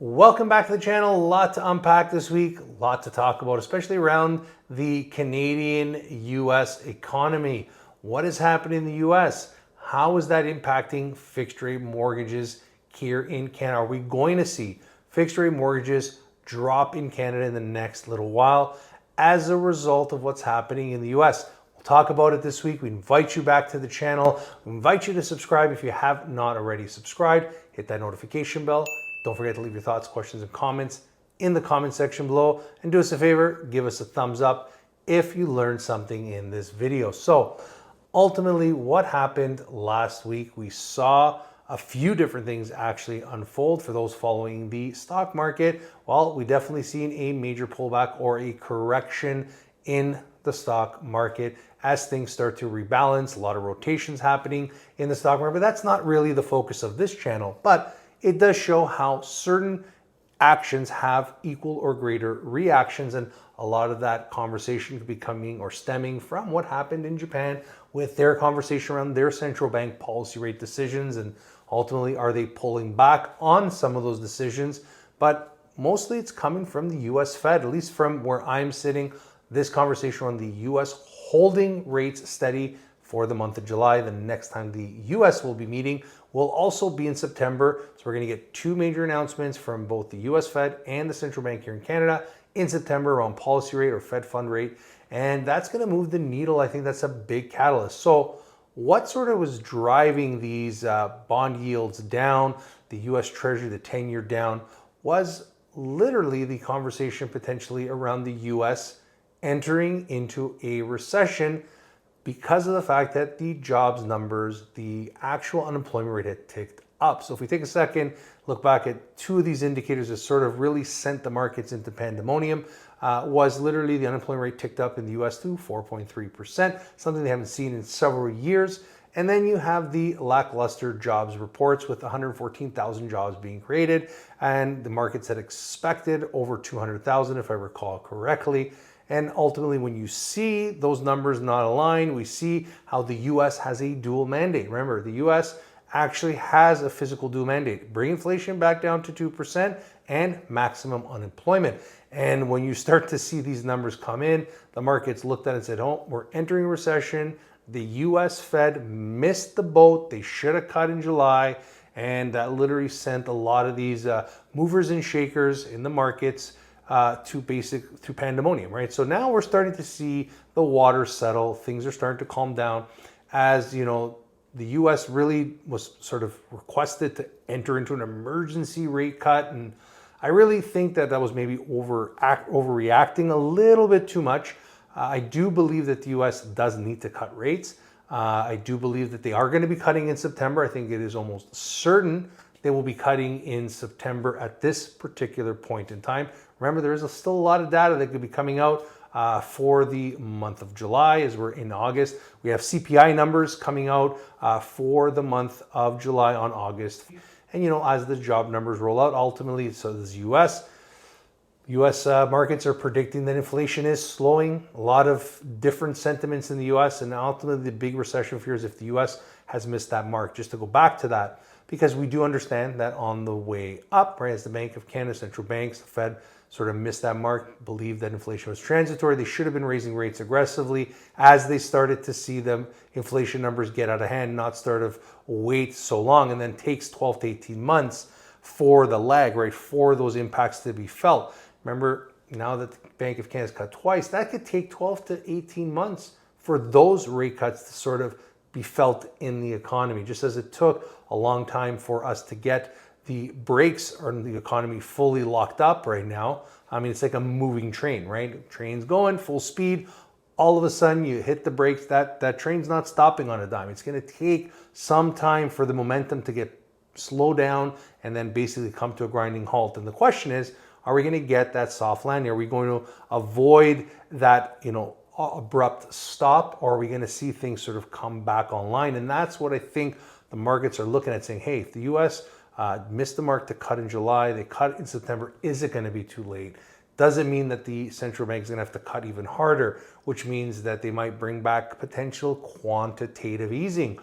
Welcome back to the channel. A lot to unpack this week, a lot to talk about, especially around the Canadian-US economy. What is happening in the US? How is that impacting fixed rate mortgages here in Canada? Are we going to see fixed rate mortgages drop in Canada in the next little while as a result of what's happening in the US? We'll talk about it this week. We invite you back to the channel. We invite you to subscribe if you have not already subscribed. Hit that notification bell. Don't forget to leave your thoughts, questions, and comments in the comment section below. And do us a favor, give us a thumbs up if you learned something in this video. So ultimately, what happened last week? We saw a few different things actually unfold for those following the stock market. Well, we definitely seen a major pullback or a correction in the stock market as things start to rebalance. A lot of rotations happening in the stock market, but that's not really the focus of this channel. But it does show how certain actions have equal or greater reactions, and a lot of that conversation could be coming or stemming from what happened in Japan with their conversation around their central bank policy rate decisions, and ultimately, are they pulling back on some of those decisions? But mostly it's coming from the US Fed, at least from where I'm sitting. This conversation on the US holding rates steady for the month of July. The next time the US will be meeting will also be in September. So we're going to get two major announcements from both the US Fed and the central bank here in Canada in September around policy rate or Fed fund rate. And that's going to move the needle. I think that's a big catalyst. So what sort of was driving these bond yields down, the US Treasury, the 10-year down, was literally the conversation potentially around the US entering into a recession because of the fact that the jobs numbers, the actual unemployment rate had ticked up. So if we take a second, look back at two of these indicators that sort of really sent the markets into pandemonium, was literally the unemployment rate ticked up in the US to 4.3%, something they haven't seen in several years. And then you have the lackluster jobs reports with 114,000 jobs being created, and the markets had expected over 200,000, if I recall correctly. And ultimately, when you see those numbers not align, we see how the US has a dual mandate. Remember, the US actually has a physical dual mandate: bring inflation back down to 2% and maximum unemployment. And when you start to see these numbers come in, the markets looked at it and said, oh, we're entering a recession. The US Fed missed the boat. They should have cut in July. And that literally sent a lot of these movers and shakers in the markets to pandemonium, right? So now we're starting to see the water settle. Things are starting to calm down as, you know, the US really was sort of requested to enter into an emergency rate cut. And I really think that that was maybe overreacting a little bit too much. I do believe that the US does need to cut rates. I do believe that they are going to be cutting in September. I think it is almost certain they will be cutting in September at this particular point in time. Remember, there is still a lot of data that could be coming out for the month of July as we're in August. We have CPI numbers coming out for the month of July on August. And, you know, as the job numbers roll out, ultimately, so does US. US markets are predicting that inflation is slowing. A lot of different sentiments in the US, and ultimately the big recession fears if the US has missed that mark. Just to go back to that, because we do understand that on the way up, right, as the Bank of Canada, central banks, the Fed sort of missed that mark, believed that inflation was transitory. They should have been raising rates aggressively as they started to see the inflation numbers get out of hand, not sort of wait so long and then takes 12 to 18 months for the lag, right, for those impacts to be felt. Remember, now that the Bank of Canada's cut twice, that could take 12 to 18 months for those rate cuts to sort of be felt in the economy, just as it took a long time for us to get the brakes on the economy fully locked up right now. I mean, it's like a moving train, right? Train's going full speed. All of a sudden, you hit the brakes. That train's not stopping on a dime. It's going to take some time for the momentum to get slowed down and then basically come to a grinding halt. And the question is, are we going to get that soft landing? Are we going to avoid that, you know, abrupt stop, or are we going to see things sort of come back online? And that's what I think the markets are looking at, saying, hey, if the US missed the mark to cut in July, they cut in September, is it going to be too late? Doesn't mean that the central bank is going to have to cut even harder, which means that they might bring back potential quantitative easing.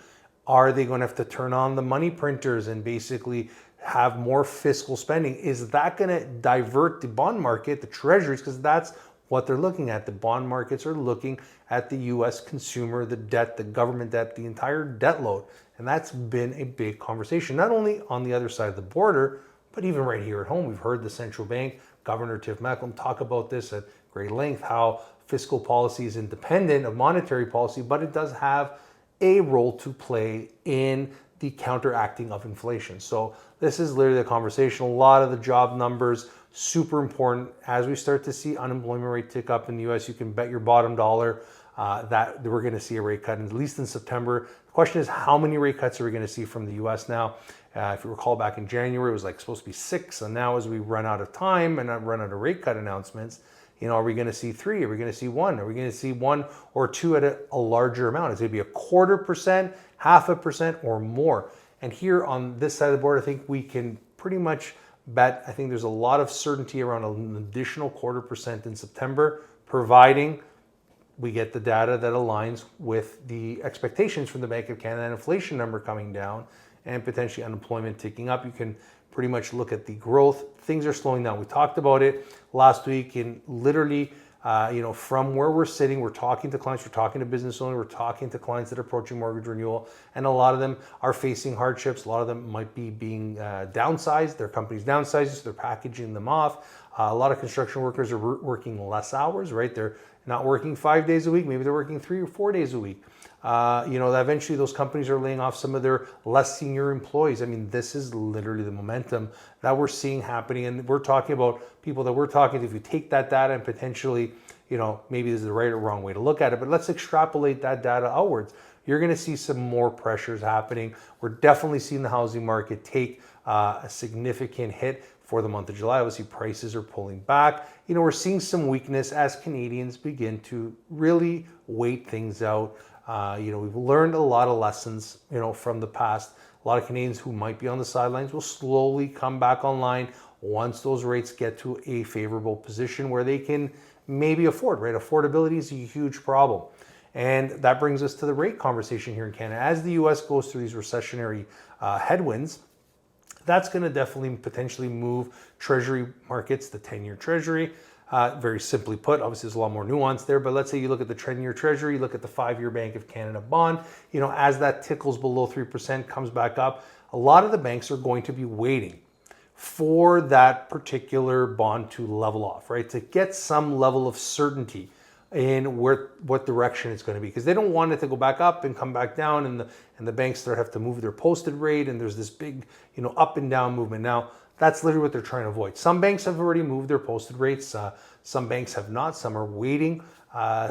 Are they going to have to turn on the money printers and basically have more fiscal spending. Is that going to divert the bond market, the treasuries, because that's what they're looking at. The bond markets are looking at the US consumer, the debt, the government debt, the entire debt load. And that's been a big conversation, not only on the other side of the border, but even right here at home. We've heard the central bank, Governor Tiff Macklem, talk about this at great length, how fiscal policy is independent of monetary policy, but it does have a role to play in the counteracting of inflation. So this is literally the conversation. A lot of the job numbers, super important. As we start to see unemployment rate tick up in the US, you can bet your bottom dollar that we're going to see a rate cut, at least in September. The question is, how many rate cuts are we going to see from the US now? If you recall, back in January, it was like supposed to be 6. And now as we run out of time and run out of rate cut announcements, are we going to see 3? Are we going to see 1? Are we going to see 1 or 2 at a larger amount? Is it going to be 0.25%, 0.5%, or more? And here on this side of the board, I think we can pretty much bet, I think there's a lot of certainty around an additional 0.25% in September, providing we get the data that aligns with the expectations from the Bank of Canada, and inflation number coming down and potentially unemployment ticking up. You can pretty much look at the growth. Things are slowing down. We talked about it last week, and literally, from where we're sitting, we're talking to clients, we're talking to business owners, we're talking to clients that are approaching mortgage renewal, and a lot of them are facing hardships. A lot of them might be being downsized. Their companies downsizing, so they're packaging them off. A lot of construction workers are working less hours, right? They're not working 5 days a week. Maybe they're working 3 or 4 days a week. Eventually those companies are laying off some of their less senior employees. I mean, this is literally the momentum that we're seeing happening. And we're talking about people that we're talking to. If you take that data and potentially, maybe this is the right or wrong way to look at it, but let's extrapolate that data outwards. You're going to see some more pressures happening. We're definitely seeing the housing market take a significant hit for the month of July. Obviously, prices are pulling back. We're seeing some weakness as Canadians begin to really wait things out. We've learned a lot of lessons, from the past. A lot of Canadians who might be on the sidelines will slowly come back online once those rates get to a favorable position where they can maybe afford, right? Affordability is a huge problem. And that brings us to the rate conversation here in Canada. As the US goes through these recessionary headwinds, that's going to definitely potentially move treasury markets, the 10-year treasury. Very simply put, obviously there's a lot more nuance there, but let's say you look at the 10-year treasury, you look at the 5-year Bank of Canada bond, as that tickles below 3%, comes back up, a lot of the banks are going to be waiting for that particular bond to level off, right? To get some level of certainty in what direction it's going to be, because they don't want it to go back up and come back down, and the banks start have to move their posted rate, and there's this big up and down movement. Now that's literally what they're trying to avoid. Some banks have already moved their posted rates. Some banks have not. Some are waiting.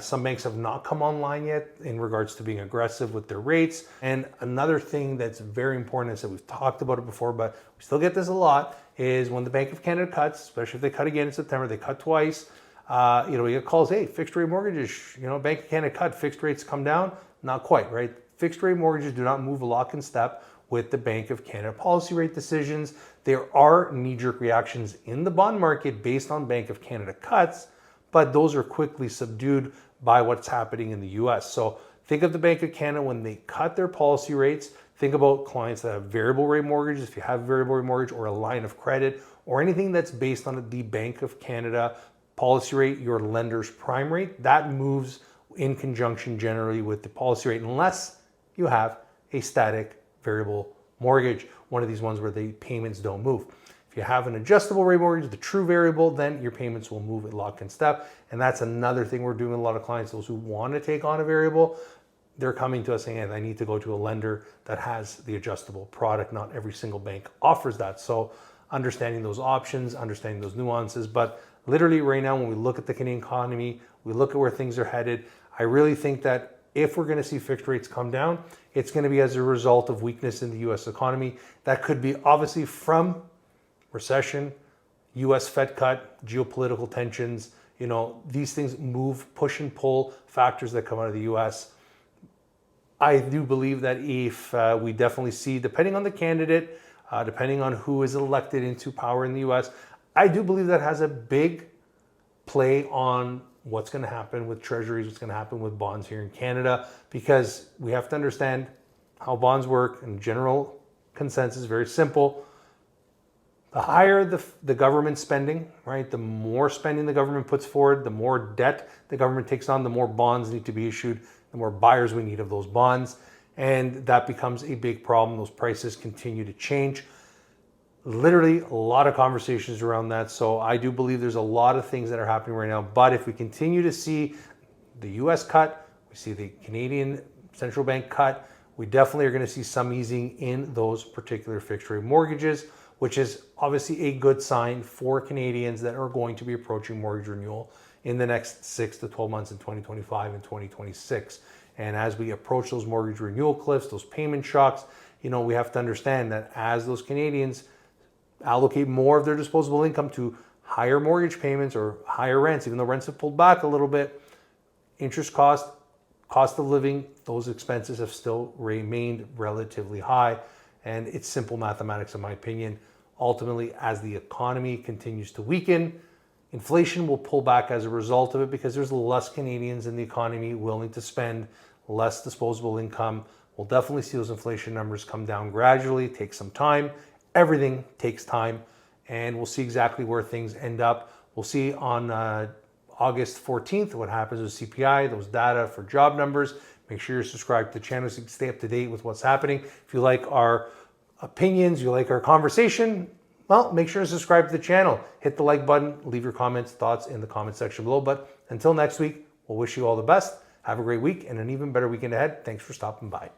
Some banks have not come online yet in regards to being aggressive with their rates. And another thing that's very important is that we've talked about it before, but we still get this a lot, is when the Bank of Canada cuts, especially if they cut again in September, they cut twice. We get calls, hey, fixed rate mortgages, Bank of Canada cut, fixed rates come down. Not quite, right? Fixed rate mortgages do not move lock and step with the Bank of Canada policy rate decisions. There are knee-jerk reactions in the bond market based on Bank of Canada cuts, but those are quickly subdued by what's happening in the US. So think of the Bank of Canada when they cut their policy rates. Think about clients that have variable rate mortgages. If you have variable rate mortgage or a line of credit or anything that's based on the Bank of Canada policy rate, your lender's prime rate, that moves in conjunction generally with the policy rate, unless you have a static variable mortgage, one of these ones where the payments don't move. If you have an adjustable rate mortgage, the true variable, then your payments will move at lock and step. And that's another thing we're doing with a lot of clients. Those who want to take on a variable, they're coming to us saying, hey, I need to go to a lender that has the adjustable product. Not every single bank offers that. So understanding those options, understanding those nuances. But literally right now, when we look at the Canadian economy, we look at where things are headed, I really think that if we're going to see fixed rates come down, it's going to be as a result of weakness in the US economy. That could be obviously from recession, US Fed cut, geopolitical tensions. These things move, push and pull factors that come out of the US. I do believe that if we definitely see, depending on the candidate, depending on who is elected into power in the US, I do believe that has a big play on what's going to happen with treasuries, what's going to happen with bonds here in Canada, because we have to understand how bonds work. In general consensus, very simple. The higher the government spending, right, the more spending the government puts forward, the more debt the government takes on, the more bonds need to be issued, the more buyers we need of those bonds. And that becomes a big problem. Those prices continue to change. Literally a lot of conversations around that. So I do believe there's a lot of things that are happening right now. But if we continue to see the US cut, we see the Canadian central bank cut, we definitely are going to see some easing in those particular fixed rate mortgages, which is obviously a good sign for Canadians that are going to be approaching mortgage renewal in the next 6 to 12 months in 2025 and 2026. And as we approach those mortgage renewal cliffs, those payment shocks, we have to understand that as those Canadians allocate more of their disposable income to higher mortgage payments or higher rents, even though rents have pulled back a little bit, interest cost of living, those expenses have still remained relatively high. And it's simple mathematics, in my opinion. Ultimately, as the economy continues to weaken, inflation will pull back as a result of it because there's less Canadians in the economy willing to spend, less disposable income. We'll definitely see those inflation numbers come down gradually. It takes some time. Everything takes time. And we'll see exactly where things end up. We'll see on August 14th what happens with CPI, those data for job numbers. Make sure you're subscribed to the channel so you can stay up to date with what's happening. If you like our opinions, you like our conversation, well, make sure to subscribe to the channel. Hit the like button, leave your comments, thoughts in the comment section below. But until next week, we'll wish you all the best. Have a great week and an even better weekend ahead. Thanks for stopping by.